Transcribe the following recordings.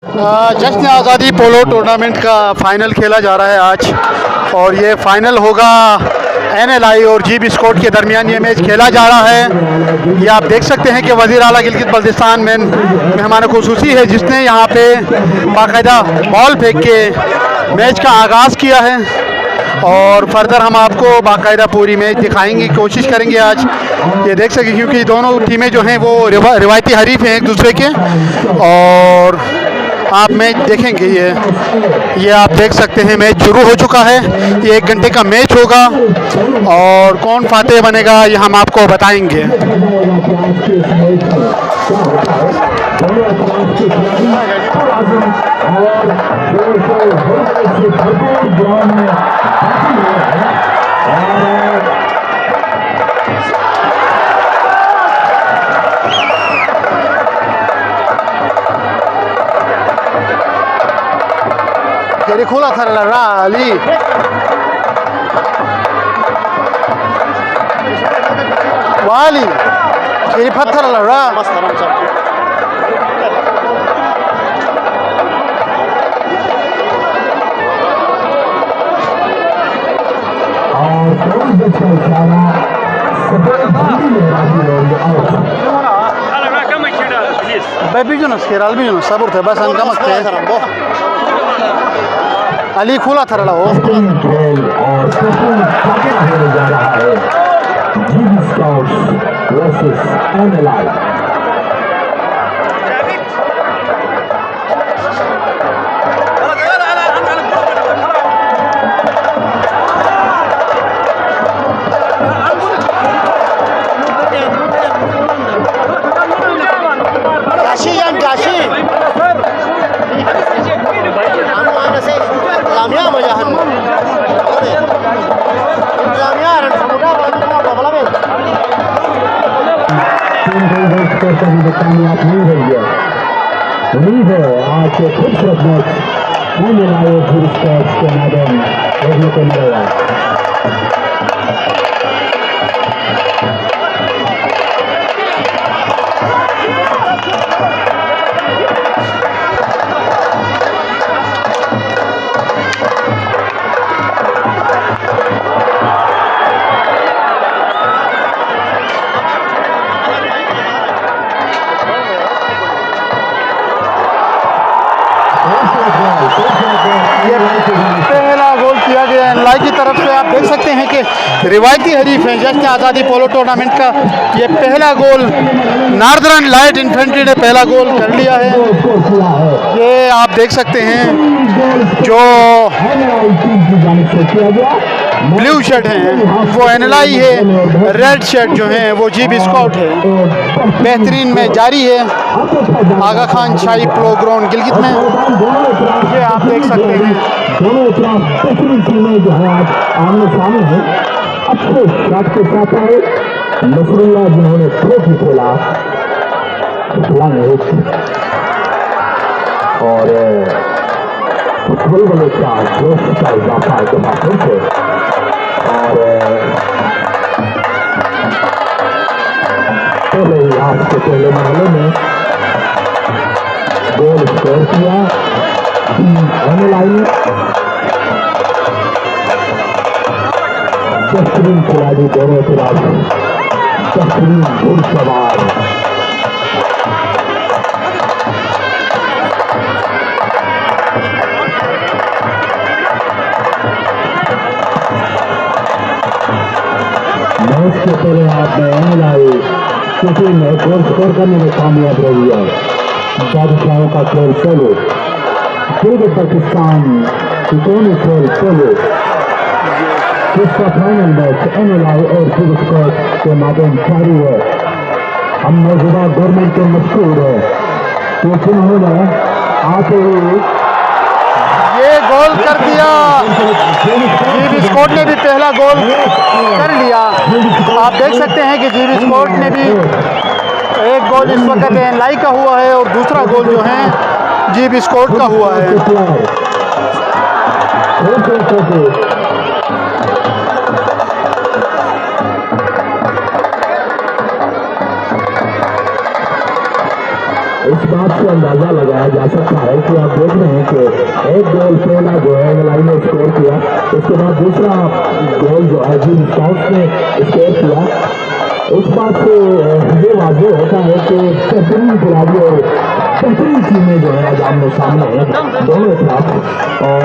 जश्न आज़ादी polo tournament का फ़ाइनल खेला जा रहा है आज, और ये फ़ाइनल होगा NLI और जी बिस्कोट के दरमियान ये मैच खेला जा रहा है। ये आप देख सकते हैं कि वज़ीर आला गिलगित बल्तिस्तान में मेहमान खुसूसी है जिसने यहाँ पे बाकायदा बॉल फेंक के मैच का आगाज़ किया है, और फर्दर हम आपको बाकायदा पूरी मैच दिखाएंगे, कोशिश करेंगे आज ये देख सकें, क्योंकि दोनों टीमें जो हैं वो रिवायती हरीफ हैं एक दूसरे के, और आप मैच देखेंगे। ये आप देख सकते हैं मैच शुरू हो चुका है। ये 1 घंटे का मैच होगा और कौन फातेह बनेगा ये हम आपको बताएंगे। Jadi khula thara la Ali Wali jadi patthar la ra Baby Jonas Keral भी Jonas sabur थे बस अंका मत थे अली खुला था रहा हो कामयाब नहीं रही है। उम्मीद है आज के खूबसूरत मैच NLI के मैदान देखने को मिलेगा। पहला गोल किया गया NLI की तरफ से। आप देख सकते हैं कि रिवायती हरीफ है जश्न आज़ादी पोलो टूर्नामेंट का ये पहला गोल नॉर्दर्न लाइट इन्फेंट्री ने पहला गोल कर लिया है। ये आप देख सकते हैं जो ब्लू शर्ट हैं वो NLI है, रेड शर्ट जो हैं वो जी बिस्कोट है। बेहतरीन में जारी है आगा खान शाही प्लो ग्राउंड गिलगित में। ये आप देख सकते हैं दोनों बेहतरीन टीमें जो है आज आमने सामने है। अच्छे शॉट के साथ है नसरुल्लाह जिन्होंने ट्रॉफी खेला और बुलबुल का जोश का इजाफा के माध्यम से और पहले ही आज के पहले मरहले में गोल स्कोर किया NLI ने। बेहतरीन खिलाड़ी दोनों खिलाड़ी, बेहतरीन घुड़सवार मैच के पहले हाथ में NLI किसी में गोल स्कोर करने में कामयाब रही है। बादशाहों का खेल चलो गिलगित बल्तिस्तान टिकोनी खेल चलो जिसका फाइनल मैच NLI और जी बिस्कोट के माध्यम जारी है। हम मौजूदा गवर्नमेंट के मशहूर है क्योंकि उन्होंने आते ही ये गोल कर दिया। जी बिस्कोट ने भी पहला गोल कर लिया। आप देख सकते हैं कि जी बिस्कोट ने भी एक गोल इस वक्त NLI का हुआ है और दूसरा गोल जो है जी बिस्कोट का हुआ है। इस इस बात से अंदाजा लगाया जा सकता है कि आप देख रहे हैं कि एक गोल पहला जो है एनएलआई ने स्कोर किया, उसके बाद दूसरा गोल जो है जी स्काउट्स ने स्कोर किया। इस बात से ये वाजह होता है कि बेहतरीन खिलाड़ी और बेहतरीन टीमें जो है आज आमने सामने हैं दोनों खिलाफ। और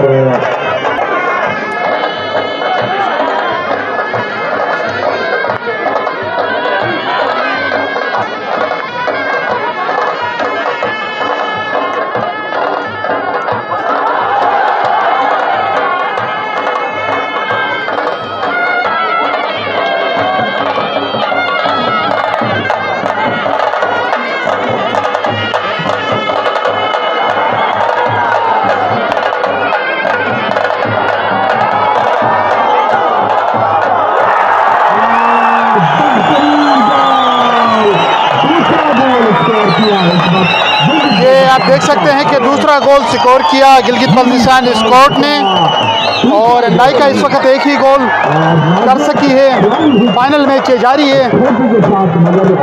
आप देख सकते हैं कि दूसरा गोल स्कोर किया गिलगित बल्तिस्तान स्क्वाड ने और एनएलआई का इस वक्त एक ही गोल कर सकी है। फाइनल मैच जारी है। के साथ मगर लग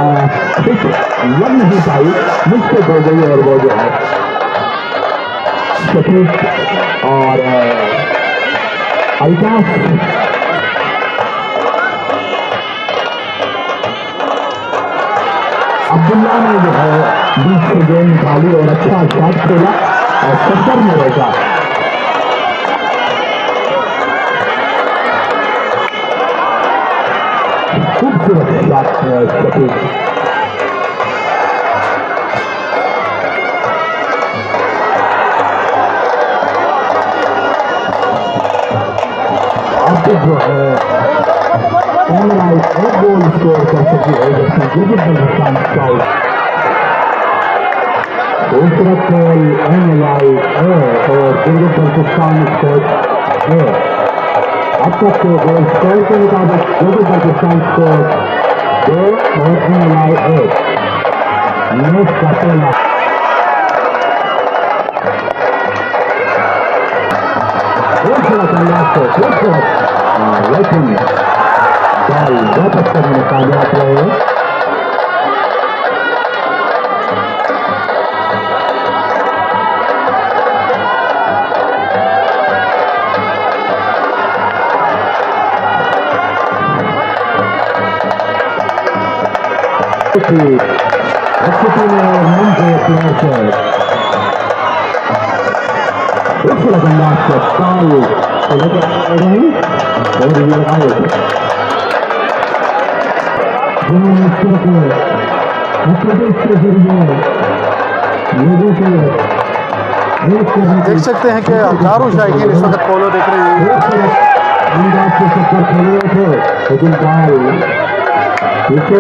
नहीं पाई, मुश्किल हो गई और वो जो है शफीक और अल्ताफ अब्दुल्ला ने जो है बीच से गेंद निकाली और अच्छा शॉट खेला और सत्तर में रहेगा। खूबसूरत शॉट शफीक। अब जो है एनएलआई एक गोल स्कोर कर सकी है जबकि गिलगित बल्तिस्तान स्काउट दूसरा गोल एनएलआई और गिलगित बल्तिस्तान स्काउट है। अब तक के गोल स्कोर के मुताबिक गिलगित बल्तिस्तान स्काउट 2 और एनएलआई 1। मैच का पहला लेकिन बॉल वापस करने में कामयाब रहे। अच्छी में मन के प्लेयर से खूबसूरत अंदाज से ताल लेकर आ रहे हैं और ये आए जिन्होंने सिर्फ एथलेटिक्स के जरिए लोगों को देख सकते हैं कि हजारों शायकीन इस वक्त पोलो देख रहे हैं। अंदाज से चक्कर खेल रहे थे लेकिन बॉल पीछे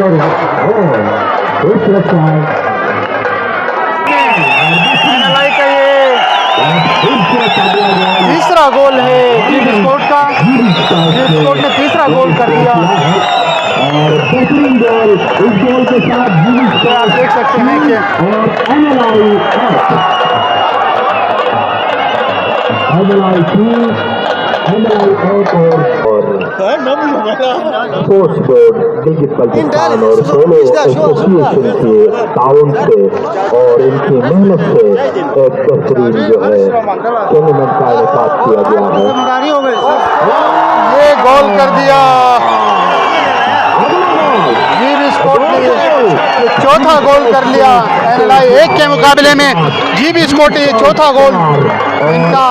खूबसूरत है। तीसरा गोल है जीब स्पोर्ट का। जीब स्पोर्ट ने तीसरा गोल कर दिया और बेहतरीन गोल इस गोल के साथ जीब स्पोर्ट आप देख सकते हैं कि एनएलआई 1 और स्पोर्ट्स बोर्ड गिलगित बल्तिस्तान और सोलो एसोसिएशन के ताउन से और इनकी मेहनत से एक बेहतरीन जो है टूर्नामेंट का इनेकाद किया गया है। ये गोल कर दिया जीब स्पोर्ट ने। ये चौथा गोल कर लिया एनएलआई 1 के मुकाबले में। जीब स्पोर्ट ने ये चौथा गोल इनका,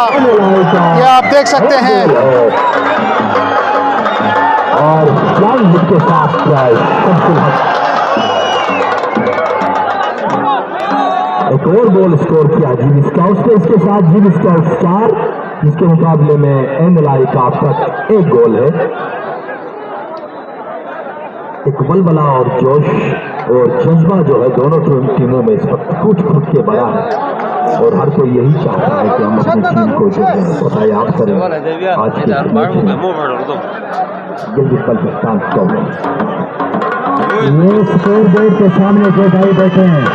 ये आप देख सकते हैं। और हिट के साथ एक और गोल स्कोर किया जीब स्काउट्स ने। इसके साथ जीब स्काउट्स 4 जिसके मुकाबले में एनएलआई का अब तक 1 गोल है। एक बलबला और जोश और जज्बा जो है दोनों टीमों में इस वक्त फूट फूट के बड़ा है और हर कोई यही चाहता है कि हम अपनी टीम को जो है पता याद करें। आज के गिलगित बल्तिस्तान को ये स्कोर बोर्ड के सामने जो भाई बैठे हैं,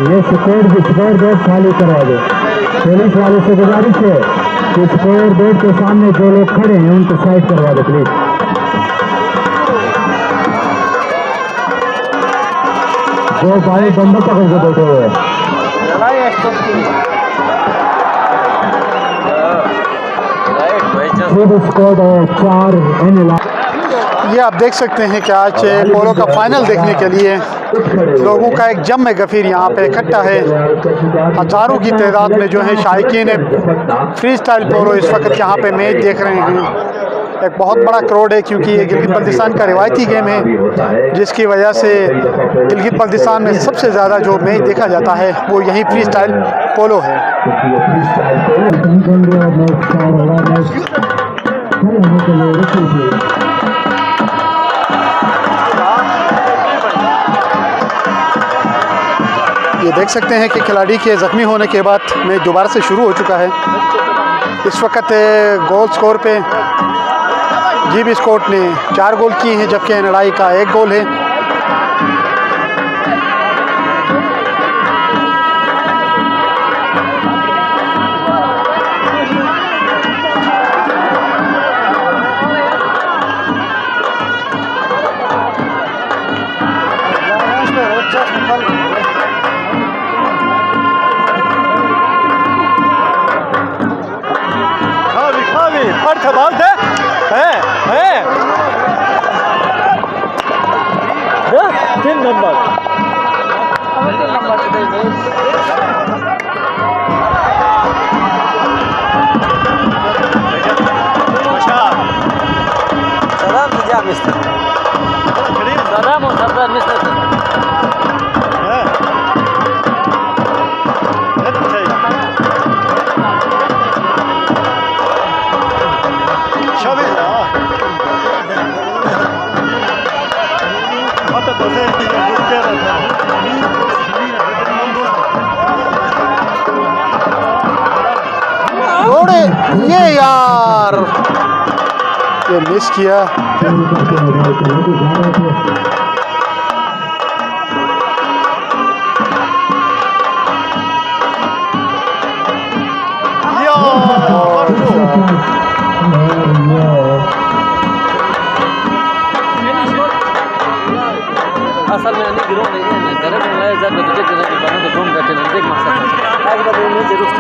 ये स्कोर बोर्ड खाली करवा दो। पुलिस वाले से गुजारिश है कि स्कोर बोर्ड के सामने जो लोग खड़े हैं उनको साइड करवा दो प्लीज। जो भाई बंदा पकड़ के बैठे हुए हैं Good score है 4 NLI। ये आप देख सकते हैं कि आज पोलो का फाइनल देखने के लिए लोगों का एक जम गफीर यहाँ पे इकट्ठा है। हज़ारों की तादाद में जो है शायकीन फ्री स्टाइल पोलो इस वक्त यहाँ पे मैच देख रहे हैं। एक बहुत बड़ा क्राउड है क्योंकि ये गिलगित बल्तिस्तान का रिवायती गेम है, जिसकी वजह से गिलगित बल्तिस्तान में सबसे ज़्यादा जो मैच देखा जाता है वो यही फ्री स्टाइल पोलो है। ये देख सकते हैं कि खिलाड़ी के ज़ख्मी होने के बाद मैच दोबारा से शुरू हो चुका है। इस वक्त गोल स्कोर पे जीबी स्कोट ने 4 गोल किए हैं, जबकि एनएलआई का 1 गोल है। ये यार ये मिस किया। असल में नहीं गिरो नहीं है घर में लाया जाता तो देख रहे हैं तो घूम करके देख मकसद आज बात नहीं जरूर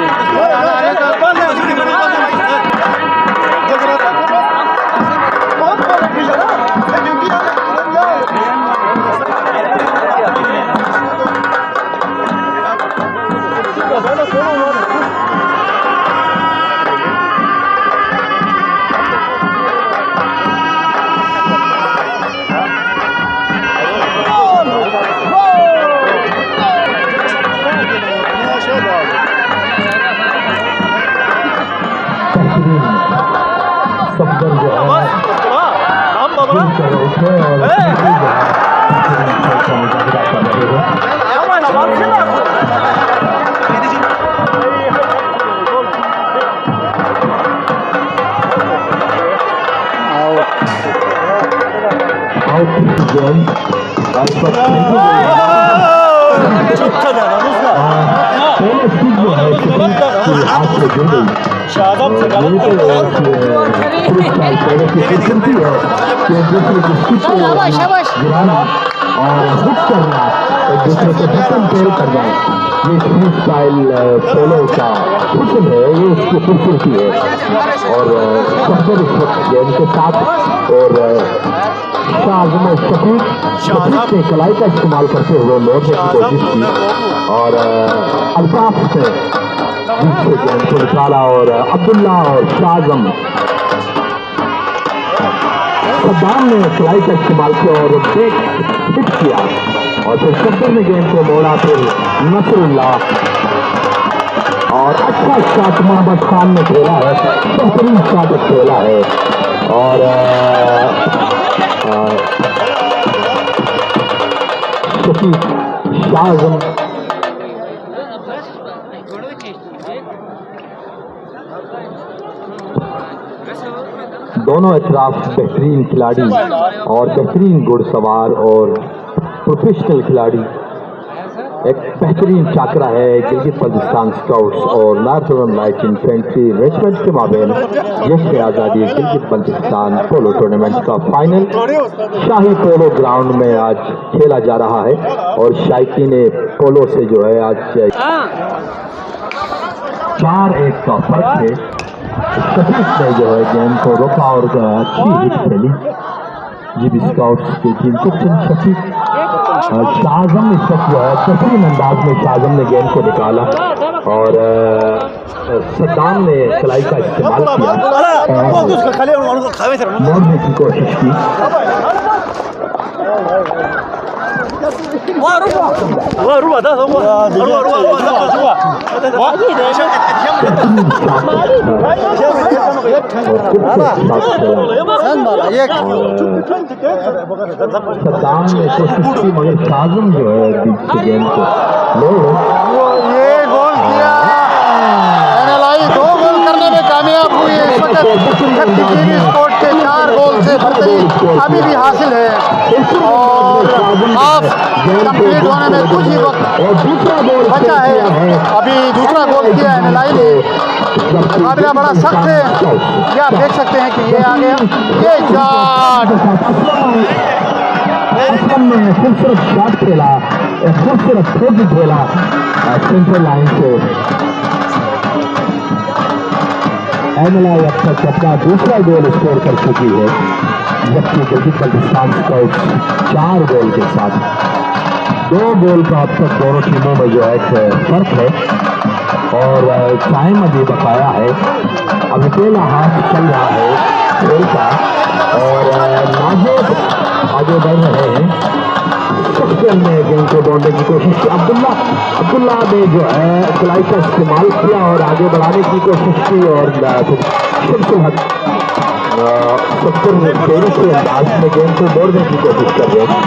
पोलो का हुस्न है, ये उसकी खूबसूरती है। और गेंद के साथ और शाहजम शफीक ने कलाई का इस्तेमाल करते हुए लौटने की कोशिश की और अल्ताफ से दूसरे गेंद को निकाला और अब्दुल्ला और शाहजम सद्दाम ने कलाई का इस्तेमाल किया और हिट किया और फिर सफर ने गेंद को मोड़ा, फिर नसरुल्लाह और अच्छा शॉट मोहम्मद खान ने खेला है, बेहतरीन शॉट खेला है। और शफीक शाहजम दोनों अतराफ बेहतरीन खिलाड़ी और बेहतरीन घुड़सवार और प्रोफेशनल खिलाड़ी। एक बेहतरीन टाकरा है गिलगित बल्तिस्तान स्काउट्स और नॉर्थर्न लाइट इन्फेंट्री रेजिमेंट के माबेन जश्न आज़ादी गिलगित बल्तिस्तान पोलो टूर्नामेंट का फाइनल शाही पोलो ग्राउंड में आज खेला जा रहा है और शायकीन पोलो से जो है आज 4-1 का फर्क है। शफीक ने जो है गेंद को रोका और अच्छी हिट खेली। जीबी स्काउट्स की टीम कैप्टन शफीक। शाहजम इस वक्त जो है बेहतरीन अंदाज में शाहजम ने गेंद को निकाला और सद्दाम ने कलाई का इस्तेमाल किया, मोड़ने की कोशिश की। सद्दाम ने कोशिश की मगर शाहजम जो है बीच से गेंद को ये गोल किया, एनएलआई 2 गोल करने में कामयाब हुई है। इस वक्त जीबी स्पोर्ट के 4 गोल से बढ़तरी अभी भी हासिल है और हाफ कंप्लीट होने में कुछ ही वक्त बचा है। अभी दूसरा गोल किया एनएलआई ने। मुकाबला बड़ा सख्त है, ये आप देख सकते हैं कि ये आ गया, ये शॉट असलम ने खूबसूरत शॉट खेला, खूबसूरत खोजी खेला सेंट्रल लाइन से। एनएलआई अब तक अपना दूसरा गोल स्कोर कर चुकी है, जबकि गिलगित बल्तिस्तान स्काउट्स 4 गोल के साथ 2 गोल का अब तक दोनों टीमों में जो है फर्क है और टाइम अभी बकाया है। अभी पहला हाथ चल रहा है खेल का और नाजिब आगे बढ़ रहे हैं। ने गेंद को दौड़ने की कोशिश की, अब्दुल्ला ने जो है कलाई का इस्तेमाल किया और आगे बढ़ाने की कोशिश की और शमसुल हक देरी से अंदाज में गेंद को दौड़ने की कोशिश कर रहे हैं।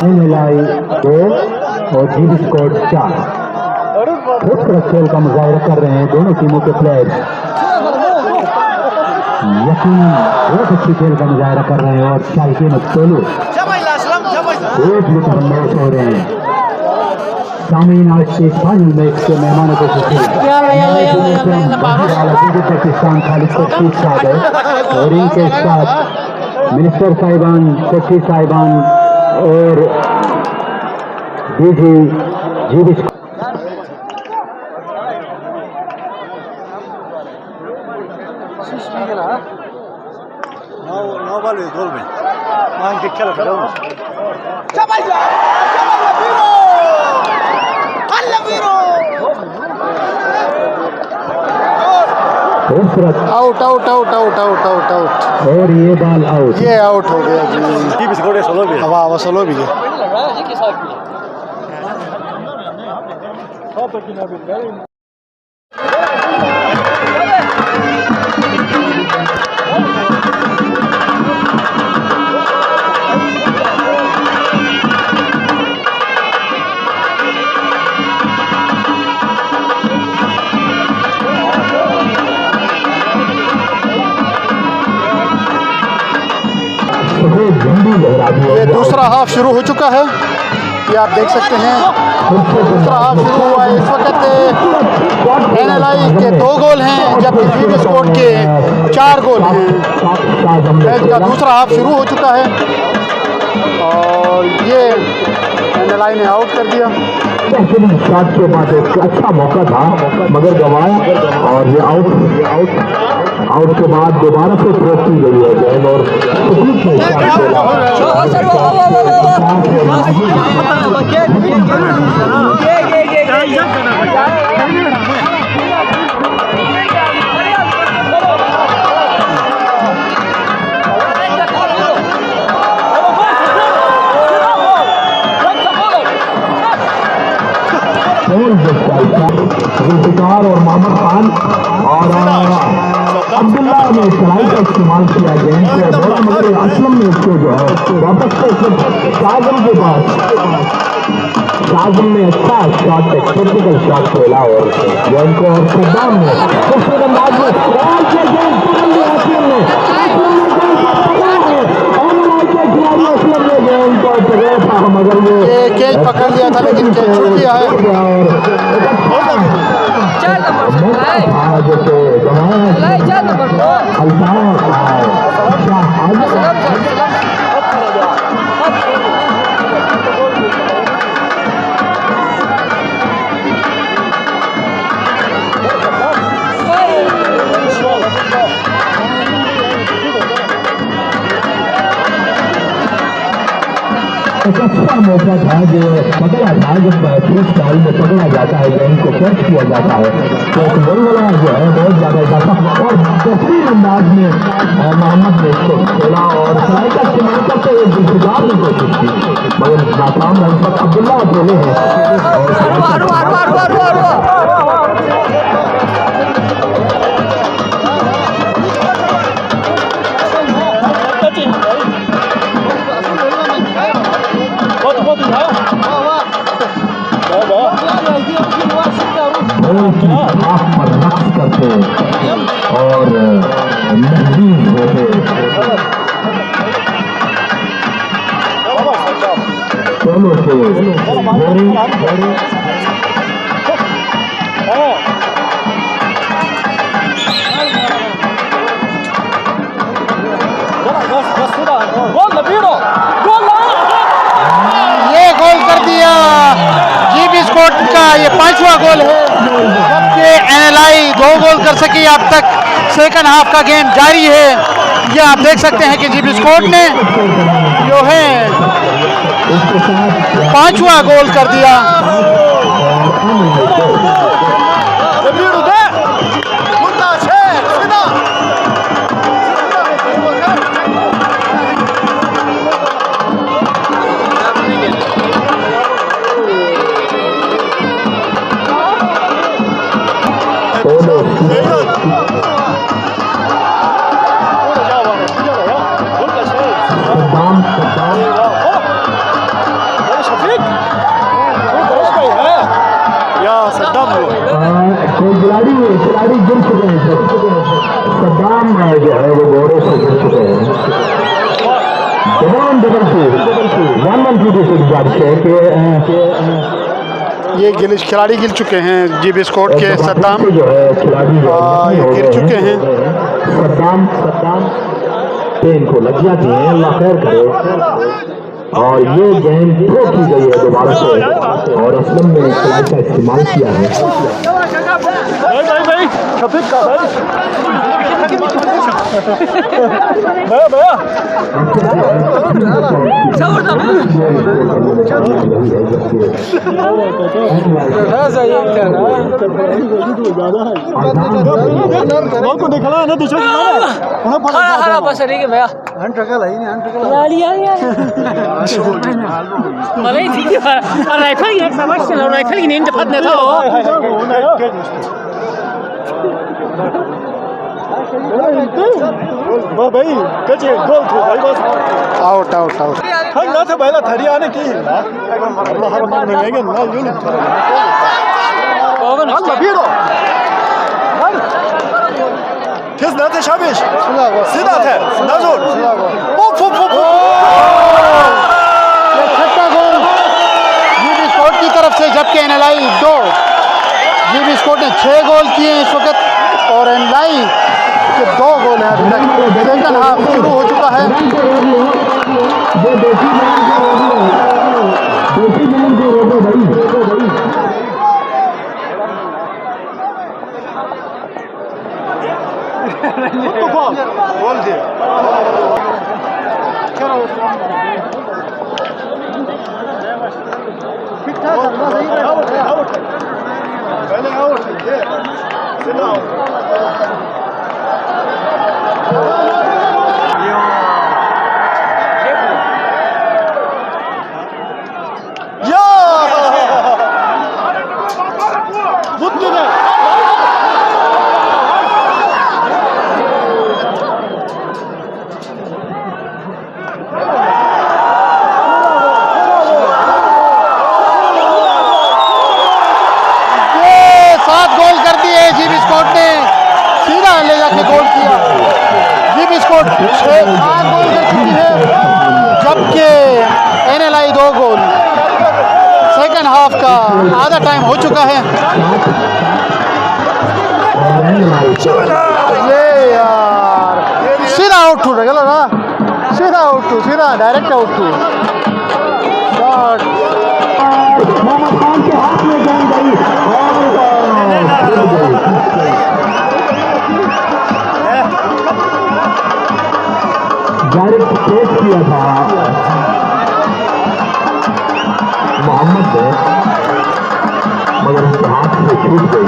एनएलआई 2 और जीबी स्क्वाड 4 खूबसूरत खेल का मुजाहिरा कर रहे हैं दोनों टीमों के प्लेयर्स। यकीनन बहुत अच्छी खेल का मुजाहिरा कर रहे हैं और शायकीन अक्सोलू बहुत लुत्फानंदोज हो रहे हैं। सामीन आज के फाइनल मैच के मेहमानों को पाकिस्तान खालिद कोठी साहब है और इनके साथ मिनिस्टर साहिबान, कोठी साहिबान और DG GB no vale el gol, man que quiera pero out out out out out out out और ये बॉल आउट, ये आउट हो गया जी। जीबी स्कोर solo भी हवा हवा सोलो भी है। ये दूसरा हाफ शुरू हो चुका है, ये आप देख सकते हैं। दूसरा हाफ शुरू हुआ है। इस वक्त NLI के 2 गोल हैं जबकि जीबी स्कोट के 4 गोल हैं। मैच का दूसरा हाफ शुरू हो चुका है और ये NLI ने आउट कर दिया। शॉट के बाद एक अच्छा मौका था मगर गंवाया और ये आउट के बाद दोबारा से थ्रो की गई है गेंद और जुल्फिकार और मोहम्मद खान और अब्दुल्ला ने चढ़ाई का इस्तेमाल किया गेंद को मगर असलम ने इसको जो है वापस से शाहजम के बाद शाहजम ने अच्छा शॉट टेक्निकल शॉट खेला और गेंद को और सद्दाम ने खूबसूरत अंदाज में मगर ये कैच पकड़ लिया था लेकिन कैच छूट गया है। एक अच्छा मौका था जो पकड़ा था जब फ्री स्टाइल में पकड़ा जाता है गेंद को कैच किया जाता है तो एक बड़ा जो है बहुत ज्यादा इजाफा और बेहतरीन अंदाज में मोहम्मद ने इसको खेला और सराय का इस्तेमाल करते हुए जुल्फिकार की कोशिश की मगर नाकाम रन पर अब्दुल्ला अकेले पर रक्स करते और महदूद होते दोनों ये गोल कर दिया जीबी स्कोट का, ये 5वां गोल है जबकि NLI 2 गोल कर सकी। अब तक सेकंड हाफ का गेम जारी है। ये आप देख सकते हैं कि जीबी स्कोट ने जो है 5वां गोल कर दिया। खिलाड़ी गिर चुके हैं। सद्दाम जो है वो घोड़े से गिर चुके हैं। ये खिलाड़ी गिर चुके हैं जीबी स्कोट के। सद्दाम जो है खिलाड़ी गिर चुके हैं। सद्दाम पेन को लग जाती है, अल्लाह खैर करे। और ये गेंद थ्रो की गई है दोबारा से और असलम ने खिलाड़ी का इस्तेमाल किया है। भाई कचे गोल थो भाई बस आउट आउट आउट हंग ना थे भाईला थरी आने की अल्लाह हर मन में गए ना यूनिट ओवन हल्ला बीरो किस ना थे शाबिश सीधा थे नजर ओ फु फु ये छठा गोल जीबी स्कोट की तरफ से, जब जबकि एनएलआई 2। जीबी स्कोट ने 6 गोल किए हैं इस वक्त और एनएलआई के 2 गोल हैं अभी तक। सेकंड हाफ शुरू हो चुका है। बोल दिया पहले आउट सीधा गोल किया। जीबी स्कोट 8 गोल कर चुकी है जबकि एनएलआई 2 गोल। सेकंड हाफ का आधा टाइम हो चुका है। ये यार सीधा आउट टू गल ना, सीधा आउट टू, सीधा डायरेक्ट आउट टू शॉट। मोहम्मद खान के हाथ में गेंद गई डायरेक्ट पेश किया था मोहम्मद ने, मगर उसके हाथ से छूट गई।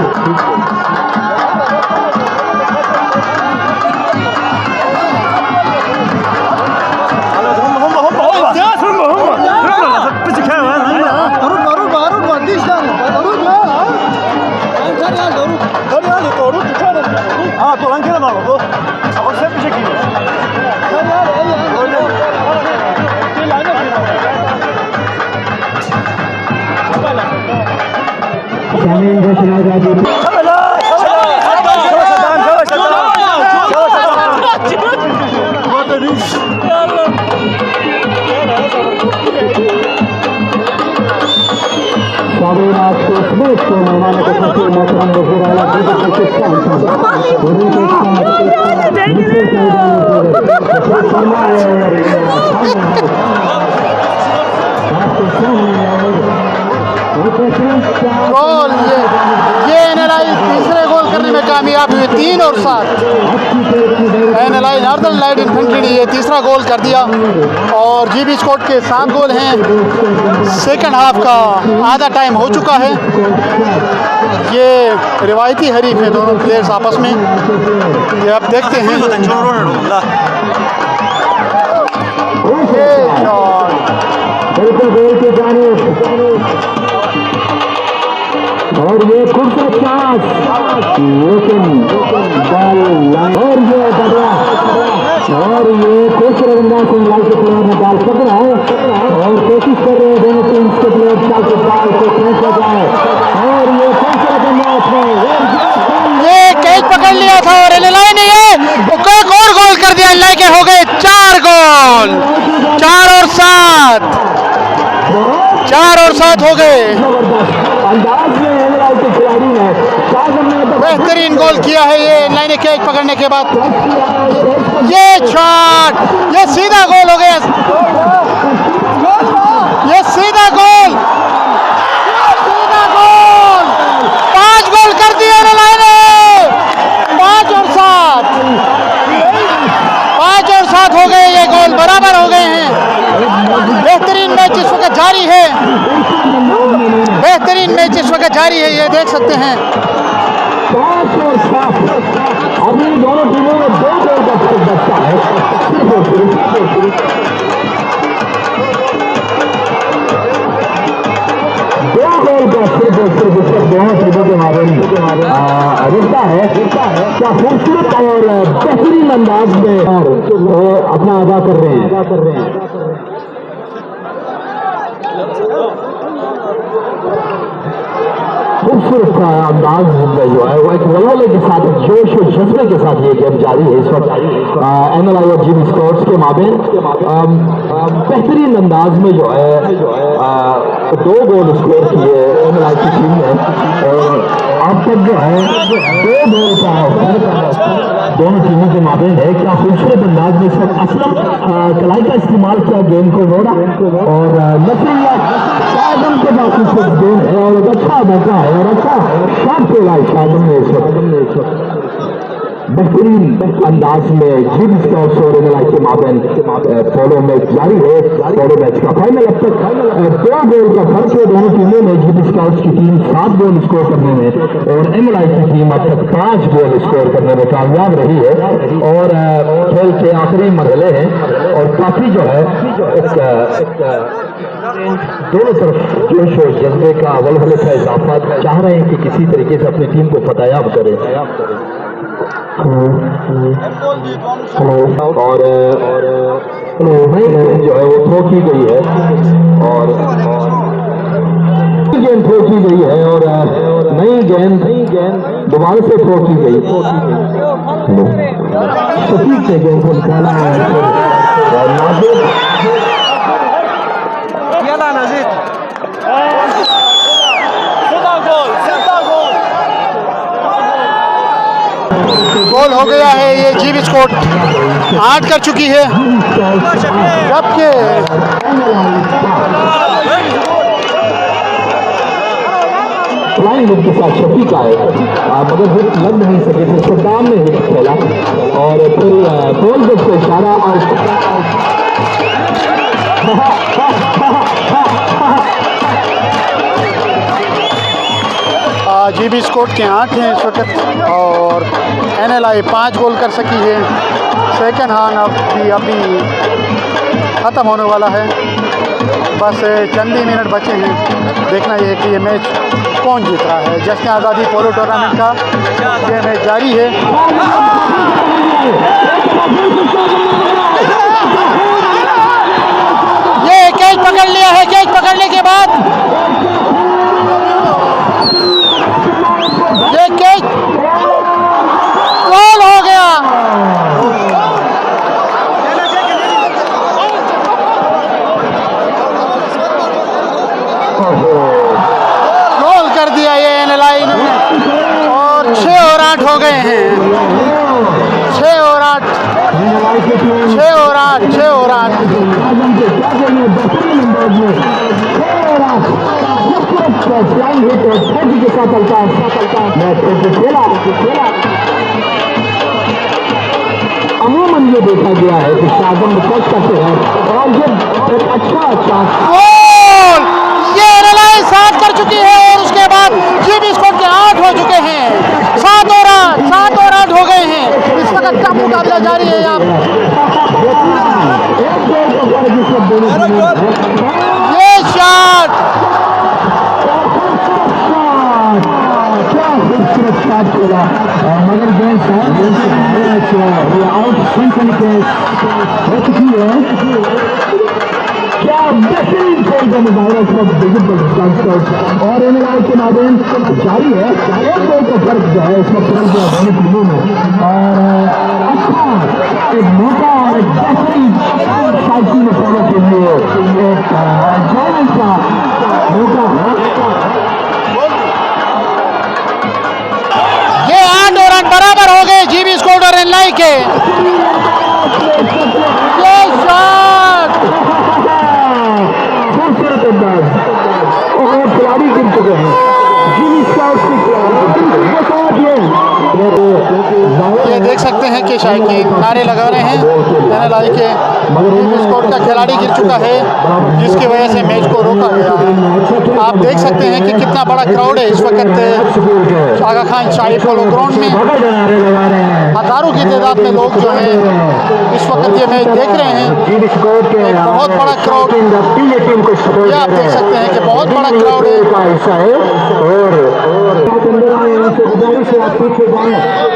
गोल ये एनएलआई तीसरे गोल करने में कामयाब हुई। 3 और 7 एनएलआई नॉर्दर्न लाइट इन्फेंट्री ने ये तीसरा गोल कर दिया और जीबी स्कोट के 7 गोल हैं। सेकंड हाफ का आधा टाइम हो चुका है। ये रिवायती हरीफ है दोनों प्लेयर्स आपस में। ये आप देखते हैं ये शॉट और ये खूबसूरत चांस, लेकिन बॉल और ये बढ़िया और ये खूबसूरत अंदाज से लाल के प्लेयर ने बॉल पकड़ा है और कोशिश कर रहे हैं दोनों टीम के प्लेयर ताकि बॉल को कैच हो जाए और ये खूबसूरत अंदाज में ये कैच पकड़ लिया था और एनएलआई ने ये एक और गोल कर दिया। एनएलआई के हो गए 4 गोल। 4 और 7 4 और 7 हो गए। अंदाज में के खिलाड़ी ने बेहतरीन गोल किया है ये एनएलआई ने कैच पकड़ने के बाद। ये शॉट, ये सीधा गोल हो गया। ये सीधा गोल, सीधा गोल। 5 गोल कर दिए एनएलआई ने। 5 और 7 5 और 7 हो गए। ये गोल बराबर हो गए हैं। बेहतरीन मैच इस वक्त जारी है। बेहतरीन मैच इस वक्त जारी है, ये देख सकते हैं। 5 और 7 अभी दोनों टीमों में 2 गोल का फर्क बचता है। 2 गोल का सिर्फ दोनों टीमों के मारे रिश्ता है। क्या खूबसूरत और बेहतरीन अंदाज में अपना अदा कर रहे हैं। खूबसूरत खूबसूरत सा अंदाज जो है वो एक वलवले के साथ, जोश और जज्बे के साथ ये गेम जारी है इस वक्त एनएलआई और जीबी स्पोर्ट्स के माबेन। बेहतरीन अंदाज में जो है 2 गोल स्कोर किए एनएलआई की टीम ने, और अब तक जो है 2 गोल का दोनों टीमों के माबेन है। क्या खूबसूरत अंदाज में इस वक्त असलम कलाई का इस्तेमाल किया गेम को रोड़ा, और नसरुल्लाह शाहजम के पास इस वक्त गेम है और एक अच्छा मौका है और अच्छा शॉट खेला है शाहजम ने इस वक्त बेहतरीन अंदाज में। जीबी स्पोर्ट्स और एनएलआई के माबेन पोलो मैच जारी है। पोलो मैच का फाइनल अब तक 2 गोल का फर्क है दोनों टीमों में। जीबी स्पोर्ट्स की टीम 7 गोल स्कोर करने में और एनएलआई की टीम अब तक 5 गोल स्कोर करने में कामयाब रही है, और खेल के आखिरी मरहले हैं और काफी जो है दोनों तरफ जोश और जज्बे का वलवले का इजाफा चाह रहे हैं कि किसी तरीके से अपनी टीम को फतेयाब करें। और जो है वो थ्रो की गई है और गेंद थ्रो की गई है और नई गेंद दोबारा से थ्रो की गई। सटीक से गेंद को निकाला है और गोल हो गया है। ये जीबी स्कोट 8 कर चुकी है, जबकि फ्लाइंग हिट के साथ शफीक आए मगर हिट लग नहीं सके थे। सद्दाम ने हिट खेला और फिर बॉल को इशारा जीबी स्कोट के 8 हैं इस वक्त और एनएलआई 5 गोल कर सकी है। सेकंड हाफ अभी ख़त्म होने वाला है, बस चंद ही मिनट बचे हैं। देखना ये है कि ये मैच कौन जीत रहा है। जश्न आज़ादी पोलो टूर्नामेंट का ये मैच जारी है। ये कैच पकड़ लिया है, कैच पकड़ने के बाद ये कैच गोल हो गया। गोल कर दिया ये एनएलआई ने और 6 और 8 हो गए हैं। 6 और 8 6 और 8 6 और 8 के साथ खेला। अमूमन ये देखा गया है कि शाहजम टच करते हैं और ये एक अच्छा गोल ये एनएलआई 7 कर चुकी है और उसके बाद जीबी स्कोट के 8 हो चुके हैं। 7 और 8 हो गए हैं। इस वक्त टफ मुकाबला जारी है। यहाँ ये शॉट खेला मगर गेंद आउट हो चुकी है। क्या बेहतरीन खेल का मुजाहरा और एनएलआई के माबेन जारी है। 1 गोल का फर्क जो है इसमें दोनों टीमों में और अच्छा एक मौका और एक बेहतरीन साइकिल में फॉलो के लिए एक जॉइनिंग का मौका। ये 8 और 8 बराबर हो गए जीबी स्कोट और एनएलआई के। ये शॉट खूबसूरत अंदाज और खिलाड़ी गिर चुके हैं। जीबी स्कोट ये देख सकते हैं कि शायकीन नारे लगा रहे हैं एनएलआई के। जीबी स्कोट का खिलाड़ी गिर चुका है जिसकी वजह से मैच को रोका गया है। आप देख सकते हैं कि कितना बड़ा क्राउड है इस वक्त आगा खान शाही पोलो ग्राउंड में। हजारों की तादाद में लोग जो हैं इस वक्त ये मैच देख रहे हैं। एक बहुत बड़ा क्राउड, ये आप देख सकते हैं कि बहुत बड़ा क्राउड है।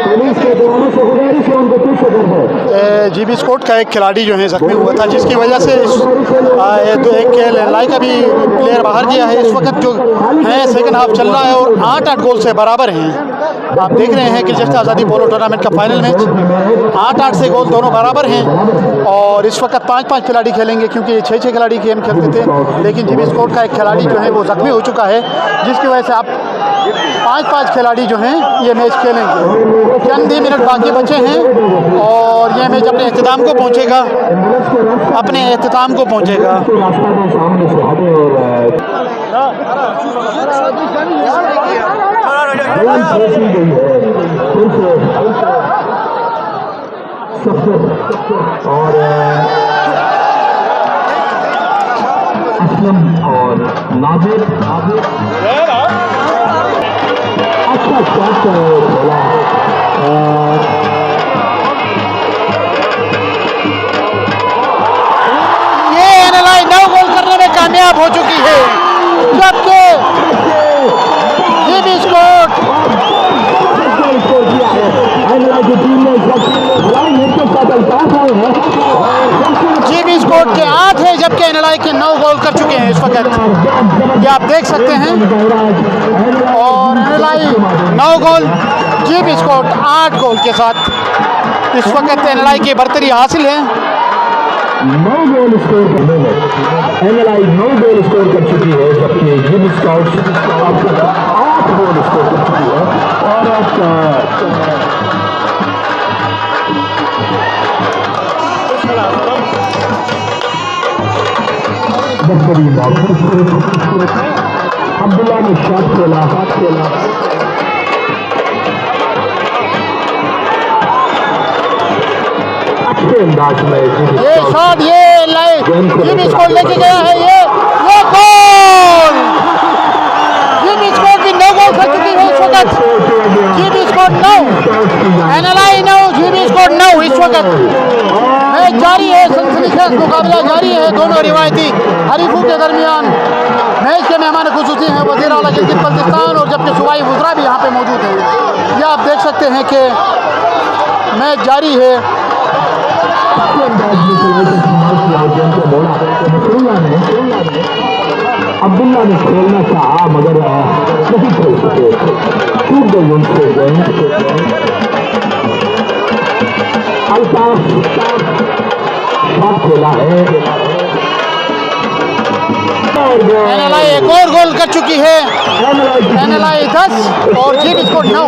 पुलिस के दौरान से गुजारिश है उनको पीछे कर दो। जीबी स्कोट का एक खिलाड़ी जो है ज़ख्मी हुआ था, जिसकी वजह से एक एनएलआई का भी प्लेयर बाहर गया है। इस वक्त जो है सेकंड हाफ चल रहा है और 8-8 गोल से बराबर हैं। आप देख रहे हैं कि जश्न आज़ादी पोलो टूर्नामेंट का फाइनल मैच 8-8 से गोल दोनों बराबर हैं और इस वक्त 5-5 खिलाड़ी खेलेंगे, क्योंकि 6-6 खिलाड़ी गेम खेलते थे, लेकिन जीबी स्कोट का एक खिलाड़ी जो है वो ज़ख्मी हो चुका है, जिसकी वजह से आप 5-5 खिलाड़ी जो हैं ये मैच खेलेंगे। चंद ही मिनट बाकी बचे हैं और ये मैच अपने अख्ताम को पहुंचेगा, अपने अख्ताम को पहुंचेगा। और असलम और नाजिर अच्छा शॉट खेला और ये एनएलआई 9 गोल करने में कामयाब हो चुकी है, जबकि जीबी स्कोट जीबी स्कोट के 8 है, जबकि एनएलआई के 9 गोल कर चुके हैं इस वक्त, ये आप देख सकते हैं। और एनएलआई 9 गोल, जीबी स्कोट 8 गोल के साथ इस वक्त एनएलआई की बर्तरी हासिल है। 9 गोल स्कोर करने में एनएलआई 9 गोल स्कोर कर चुकी है, जबकि जीबी स्काउट्स अब तक 8 गोल स्कोर कर चुकी है। और अब्दुल्ला ने शॉट खेला अच्छे अंदाज में ये शॉट, ये लाइन जीबी स्कोट लेके गया है, ये गोल। जीबी स्कोट भी 9 गोल कर चुकी है इस वक्त, जीबी स्कोट 9, एनएलआई 9, जीबी स्कोट 9 इस वक्त। मैच जारी है, सनसनीखेज मुकाबला जारी है दोनों रिवायती हरीफों के दरमियान। मैच के मेहमान खुसूसी हैं वज़ीर आला गिलगित बल्तिस्तान, और जबकि सूबाई वज़रा भी यहाँ पे मौजूद हैं। यह आप देख सकते हैं कि मैच जारी है। अब्दुल्ला ने खेलना चाहा मगर नहीं खेल सके, टूट गई उनसे अल्ताफ शॉट खेला है। एनएलआई एक और गोल कर चुकी है, एनएलआई 10 और जीबी स्कोट 9,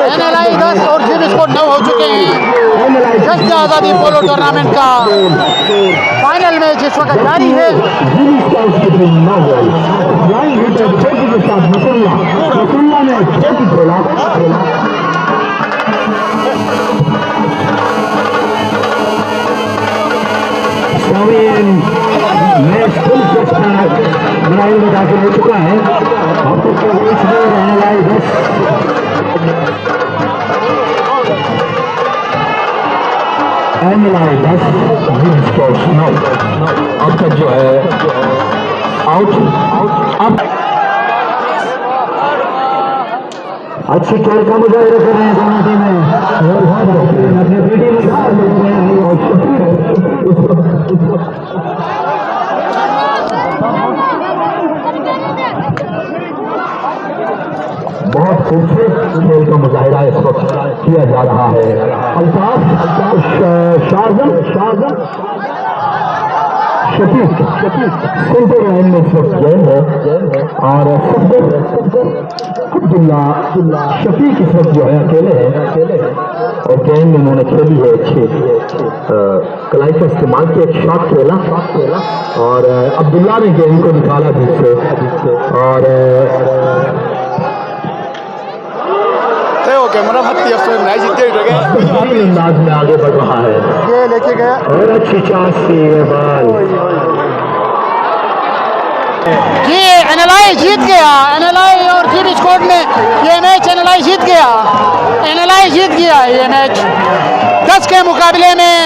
एनएलआई 10 और जीबी स्कोट 9 हो चुके हैं। जश्न आज़ादी पोलो टूर्नामेंट का फाइनल मैच इस वक्त जारी है। मैच फुल बनाई में दाखिल हो चुका है। अब तक के बीच में रहने वाले 10 एनएलआई 10 जीबी स्कोट 9 अब तक जो है आउट। अब अच्छी खेल का मुजाहिरा कर रहे हैं दोनों टीमें, अपने बेटी में बहुत खूबसूरत खेल का मुजाहिरा इस वक्त किया जा रहा है। अल्ताफ शाहजम शफीक सेंटर लाइन में इस वक्त गेंद है और अब्दुल्ला शफीक इस वक्त जो है अकेले हैं और गेंद उन्होंने खेली है अच्छी कलाई का इस्तेमाल किया, एक शॉट खेला और अब्दुल्ला ने गेंद को निकाला बीच से और कैमरा अंदाज में आगे बढ़ रहा है, ये लेके गया और अच्छी चांस थी ये बाल। जी एनएलआई जीत गया, एनएलआई और जीबी स्कोट में ये मैच एनएलआई जीत गया, एनएलआई जीत गया ये मैच। 10 के मुकाबले में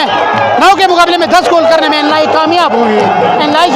9 के मुकाबले में 10 गोल करने में एनएलआई कामयाब हुई, एनएलआई